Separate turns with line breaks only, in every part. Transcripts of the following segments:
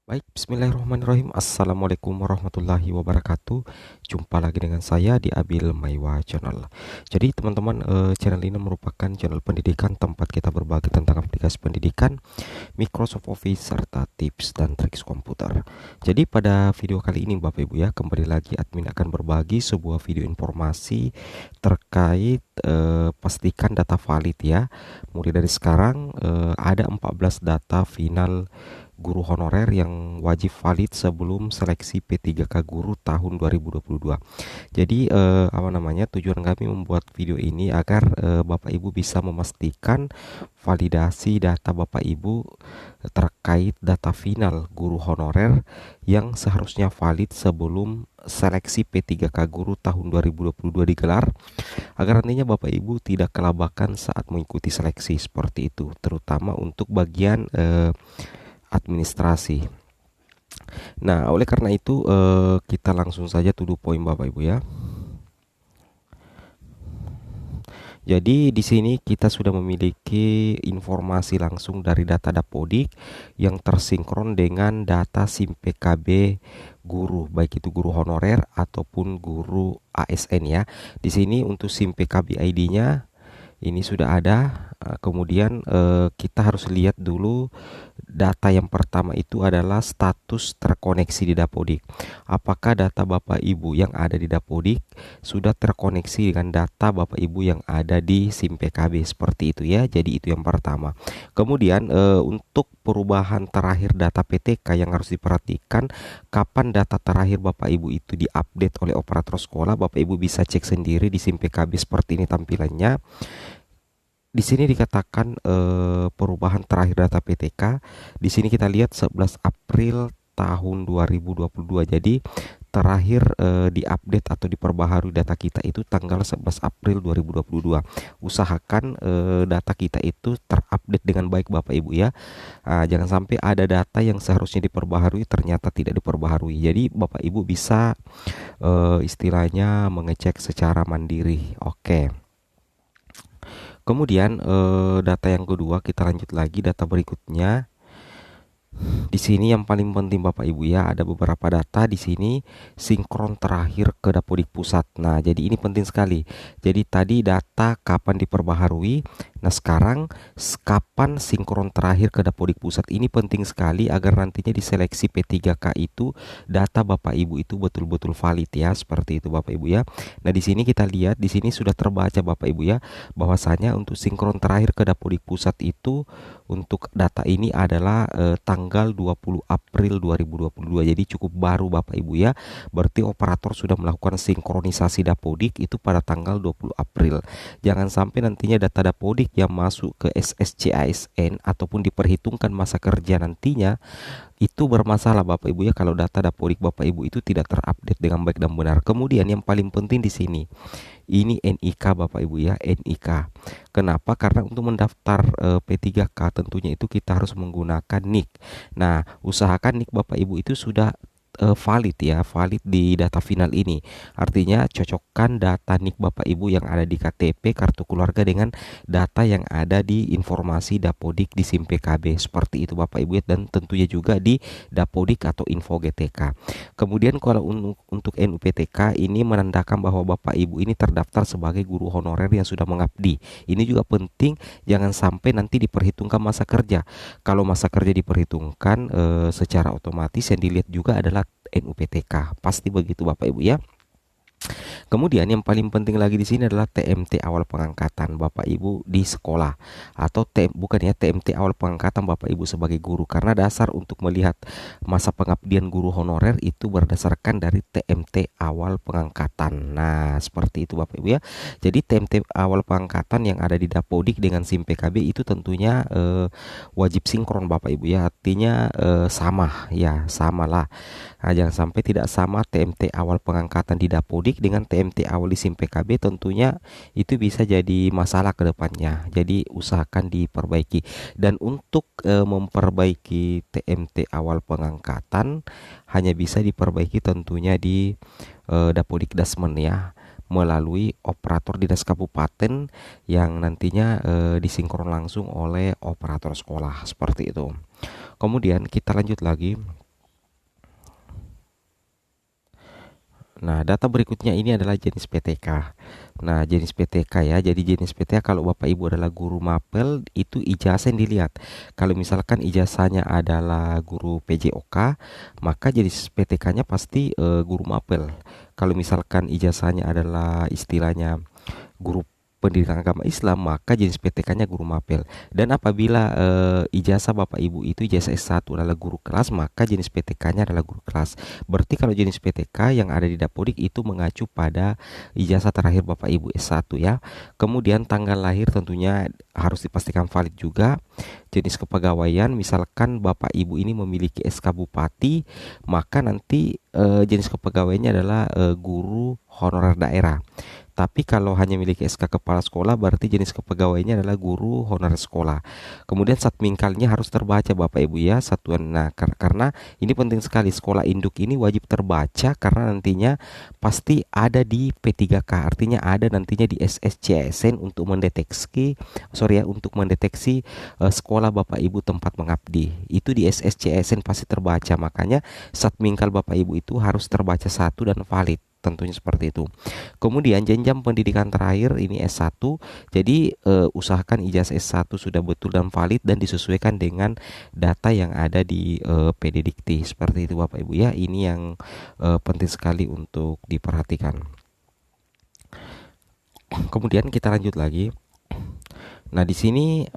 Baik, bismillahirrahmanirrahim. Assalamualaikum warahmatullahi wabarakatuh. Jumpa lagi dengan saya di Abil Maiwa Channel. Jadi teman-teman, channel ini merupakan channel pendidikan tempat kita berbagi tentang aplikasi pendidikan, Microsoft Office, serta tips dan trik komputer. Jadi pada video kali ini Bapak Ibu ya, kembali lagi admin akan berbagi sebuah video informasi terkait pastikan data valid ya. Mulai dari sekarang ada 14 data final guru honorer yang wajib valid sebelum seleksi P3K guru tahun 2022. Jadi tujuan kami membuat video ini agar Bapak Ibu bisa memastikan validasi data Bapak Ibu terkait data final guru honorer yang seharusnya valid sebelum seleksi P3K guru tahun 2022 digelar, agar nantinya Bapak Ibu tidak kelabakan saat mengikuti seleksi seperti itu, terutama untuk bagian administrasi. Nah, oleh karena itu kita langsung saja to the point Bapak Ibu ya. Jadi di sini kita sudah memiliki informasi langsung dari data Dapodik yang tersinkron dengan data SIM PKB guru, baik itu guru honorer ataupun guru ASN ya. Di sini untuk SIM PKB ID-nya ini sudah ada. Kemudian kita harus lihat dulu data yang pertama itu adalah status terkoneksi di Dapodik. Apakah data Bapak Ibu yang ada di Dapodik sudah terkoneksi dengan data Bapak Ibu yang ada di SIM PKB seperti itu ya. Jadi itu yang pertama. Kemudian untuk perubahan terakhir data PTK yang harus diperhatikan, kapan data terakhir Bapak Ibu itu diupdate oleh operator sekolah. Bapak Ibu bisa cek sendiri di SIM PKB seperti ini tampilannya. Di sini dikatakan perubahan terakhir data PTK. Di sini kita lihat 11 April tahun 2022. Jadi terakhir diupdate atau diperbaharui data kita itu tanggal 11 April 2022. Usahakan data kita itu terupdate dengan baik Bapak Ibu ya. Jangan sampai ada data yang seharusnya diperbaharui ternyata tidak diperbaharui. Jadi Bapak Ibu bisa istilahnya mengecek secara mandiri. Oke. Kemudian data yang kedua, kita lanjut lagi data berikutnya. Di sini yang paling penting Bapak Ibu ya, ada beberapa data di sini sinkron terakhir ke Dapodik Pusat. Nah, jadi ini penting sekali. Jadi tadi data kapan diperbaharui. Nah, sekarang kapan sinkron terakhir ke Dapodik Pusat. Ini penting sekali agar nantinya di seleksi P3K itu data Bapak Ibu itu betul-betul valid ya, seperti itu Bapak Ibu ya. Nah, di sini kita lihat di sini sudah terbaca Bapak Ibu ya, bahwasanya untuk sinkron terakhir ke Dapodik Pusat itu untuk data ini adalah tanggal 20 April 2022. Jadi cukup baru Bapak Ibu ya. Berarti operator sudah melakukan sinkronisasi Dapodik itu pada tanggal 20 April. Jangan sampai nantinya data Dapodik yang masuk ke SSC ASN ataupun diperhitungkan masa kerja nantinya itu bermasalah Bapak Ibu ya, kalau data Dapodik Bapak Ibu itu tidak terupdate dengan baik dan benar. Kemudian yang paling penting di sini, ini NIK Bapak Ibu ya, NIK. Kenapa? Karena untuk mendaftar P3K tentunya itu kita harus menggunakan NIK. Nah, usahakan NIK Bapak Ibu itu sudah valid ya, valid di data final ini. Artinya cocokkan data NIK Bapak Ibu yang ada di KTP kartu keluarga dengan data yang ada di informasi Dapodik di SIM PKB. Seperti itu Bapak Ibu ya, dan tentunya juga di Dapodik atau info GTK. Kemudian kalau untuk NUPTK ini menandakan bahwa Bapak Ibu ini terdaftar sebagai guru honorer yang sudah mengabdi. Ini juga penting, jangan sampai nanti diperhitungkan masa kerja. Kalau masa kerja diperhitungkan secara otomatis yang dilihat juga adalah NUPTK. Pasti begitu Bapak Ibu ya. Kemudian yang paling penting lagi di sini adalah TMT awal pengangkatan Bapak Ibu di sekolah, atau bukan ya, TMT awal pengangkatan Bapak Ibu sebagai guru, karena dasar untuk melihat masa pengabdian guru honorer itu berdasarkan dari TMT awal pengangkatan. Nah, seperti itu Bapak Ibu ya. Jadi TMT awal pengangkatan yang ada di Dapodik dengan SIM PKB itu tentunya wajib sinkron Bapak Ibu ya. Artinya sama ya, samalah. Nah, jangan sampai tidak sama TMT awal pengangkatan di Dapodik dengan TMT awal di SIM PKB, tentunya itu bisa jadi masalah ke depannya. Jadi usahakan diperbaiki. Dan untuk memperbaiki TMT awal pengangkatan hanya bisa diperbaiki tentunya di Dapodik Dasmen ya, melalui operator dinas kabupaten yang nantinya disinkron langsung oleh operator sekolah seperti itu. Kemudian kita lanjut lagi. Nah, data berikutnya ini adalah jenis PTK. Nah, jenis PTK ya. Jadi jenis PTK kalau Bapak Ibu adalah guru mapel itu ijazah yang dilihat. Kalau misalkan ijazahnya adalah guru PJOK, maka jenis PTK-nya pasti guru mapel. Kalau misalkan ijazahnya adalah istilahnya guru pendidikan agama Islam, maka jenis PTK-nya guru mapel. Dan apabila ijazah Bapak Ibu itu ijazah S1 adalah guru kelas, maka jenis PTK-nya adalah guru kelas. Berarti kalau jenis PTK yang ada di Dapodik itu mengacu pada ijazah terakhir Bapak Ibu S1 ya. Kemudian tanggal lahir tentunya harus dipastikan valid juga. Jenis kepegawaian, misalkan Bapak Ibu ini memiliki SK Bupati, maka nanti jenis kepegawaiannya adalah guru honorer daerah. Tapi kalau hanya miliki SK kepala sekolah berarti jenis kepegawaiannya adalah guru honorer sekolah. Kemudian satminkalnya harus terbaca Bapak Ibu ya, satuan. Nah, karena ini penting sekali, sekolah induk ini wajib terbaca karena nantinya pasti ada di P3K. Artinya ada nantinya di SSCSN untuk mendeteksi untuk mendeteksi sekolah Bapak Ibu tempat mengabdi. Itu di SSCSN pasti terbaca. Makanya satminkal Bapak Ibu itu harus terbaca satu dan valid. Tentunya seperti itu. Kemudian jenjang pendidikan terakhir ini S1. Jadi usahakan ijazah S1 sudah betul dan valid dan disesuaikan dengan data yang ada di PD Dikti. Seperti itu Bapak Ibu ya. Ini yang penting sekali untuk diperhatikan. Kemudian kita lanjut lagi. Nah, di sini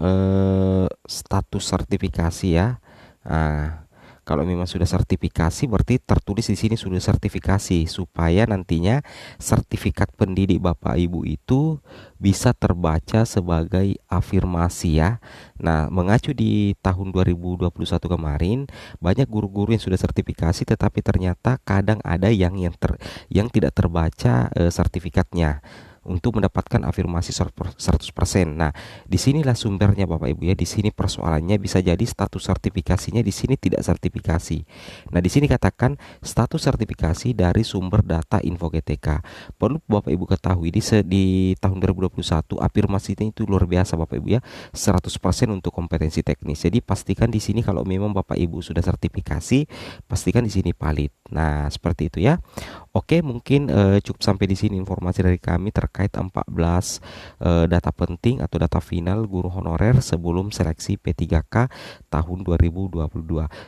status sertifikasi ya. Nah, kalau memang sudah sertifikasi berarti tertulis di sini sudah sertifikasi supaya nantinya sertifikat pendidik Bapak Ibu itu bisa terbaca sebagai afirmasi ya. Nah, mengacu di tahun 2021 kemarin banyak guru-guru yang sudah sertifikasi tetapi ternyata kadang ada yang tidak terbaca sertifikatnya untuk mendapatkan afirmasi 100%. Nah, disinilah sumbernya Bapak Ibu ya. Di sini persoalannya bisa jadi status sertifikasinya di sini tidak sertifikasi. Nah, di sini katakan status sertifikasi dari sumber data Info GTK. Perlu Bapak Ibu ketahui di tahun 2021 afirmasinya itu luar biasa Bapak Ibu ya. 100% untuk kompetensi teknis. Jadi pastikan di sini kalau memang Bapak Ibu sudah sertifikasi, pastikan di sini valid. Nah, seperti itu ya. Oke, mungkin cukup sampai di sini informasi dari kami terkait 14 data penting atau data final guru honorer sebelum seleksi P3K tahun 2022.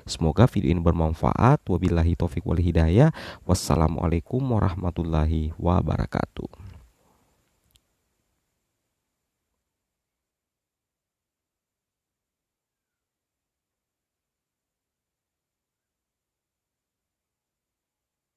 Semoga video ini bermanfaat. Wabillahi taufik wal hidayah. Wassalamualaikum warahmatullahi wabarakatuh.